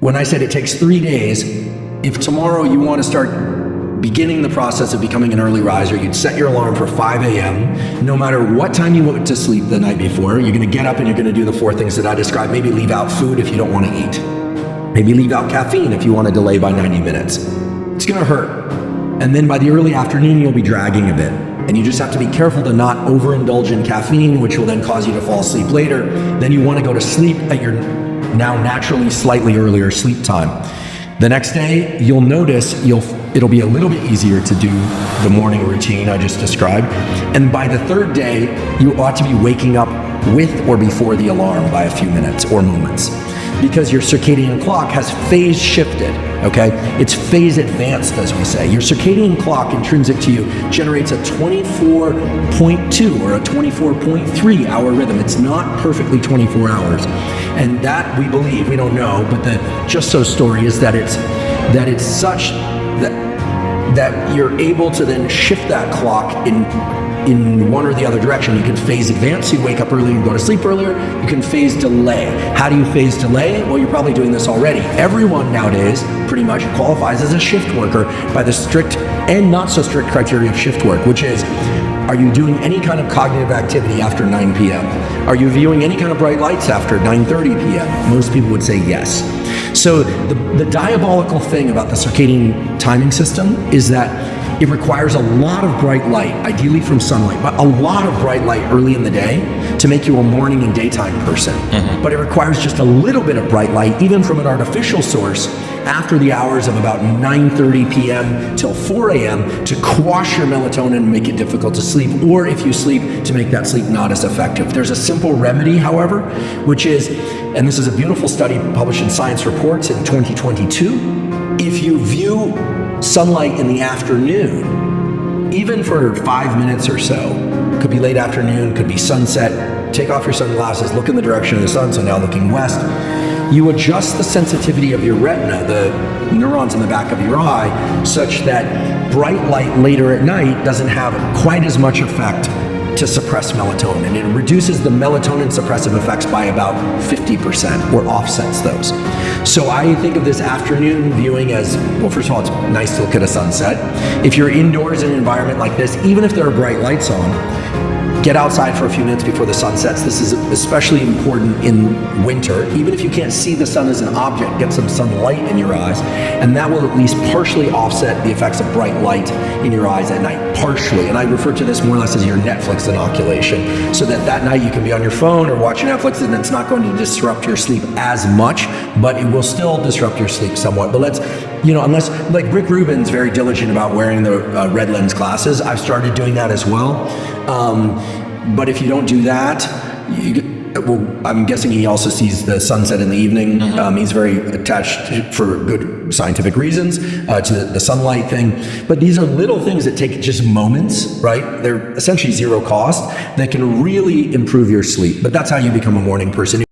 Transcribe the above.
when I said it takes 3 days, if tomorrow you want to start beginning the process of becoming an early riser, you'd set your alarm for 5 a.m. No matter what time you went to sleep the night before, you're going to get up and you're going to do the 4 things that I described. Maybe leave out food if you don't want to eat. Maybe leave out caffeine if you want to delay by 90 minutes. It's going to hurt. And then by the early afternoon, you'll be dragging a bit. And you just have to be careful to not overindulge in caffeine, which will then cause you to fall asleep later. Then you want to go to sleep at your now naturally slightly earlier sleep time. The next day, you'll notice it'll be a little bit easier to do the morning routine I just described. And by the 3rd day, you ought to be waking up with or before the alarm by a few minutes or moments, because your circadian clock has phase shifted, okay? It's phase advanced, as we say. Your circadian clock, intrinsic to you, generates a 24.2 or a 24.3 hour rhythm. It's not perfectly 24 hours. And that, we believe, we don't know, but the just so story is that it's such that you're able to then shift that clock in one or the other direction. You can phase advance, so you wake up earlier and go to sleep earlier. You can phase delay. How do you phase delay? Well, you're probably doing this already. Everyone nowadays pretty much qualifies as a shift worker by the strict and not so strict criteria of shift work, which is, are you doing any kind of cognitive activity after 9 p.m.? Are you viewing any kind of bright lights after 9:30 p.m.? Most people would say yes. So the diabolical thing about the circadian timing system is that it requires a lot of bright light, ideally from sunlight, but a lot of bright light early in the day to make you a morning and daytime person. Mm-hmm. But it requires just a little bit of bright light, even from an artificial source, after the hours of about 9:30 p.m. till 4 a.m. to quash your melatonin and make it difficult to sleep, or if you sleep, to make that sleep not as effective. There's a simple remedy, however, which is, and this is a beautiful study published in Science Reports in 2022, if you view sunlight in the afternoon, even for 5 minutes or so, could be late afternoon, could be sunset, take off your sunglasses, look in the direction of the sun, so now looking west, you adjust the sensitivity of your retina, the neurons in the back of your eye, such that bright light later at night doesn't have quite as much effect to suppress melatonin. It reduces the melatonin suppressive effects by about 50% or offsets those. So I think of this afternoon viewing as, well, first of all, it's nice to look at a sunset. If you're indoors in an environment like this, even if there are bright lights on, get outside for a few minutes before the sun sets. This is especially important in winter. Even if you can't see the sun as an object, get some sunlight in your eyes, and that will at least partially offset the effects of bright light in your eyes at night, partially. And I refer to this more or less as your Netflix inoculation, so that night you can be on your phone or watch Netflix and it's not going to disrupt your sleep as much, but it will still disrupt your sleep somewhat. But let's, unless, like Rick Rubin's very diligent about wearing the red lens glasses, I've started doing that as well. But if you don't do that, I'm guessing he also sees the sunset in the evening. Mm-hmm. He's very attached, for good scientific reasons, to the sunlight thing. But these are little things that take just moments, right? They're essentially zero cost that can really improve your sleep. But that's how you become a morning person.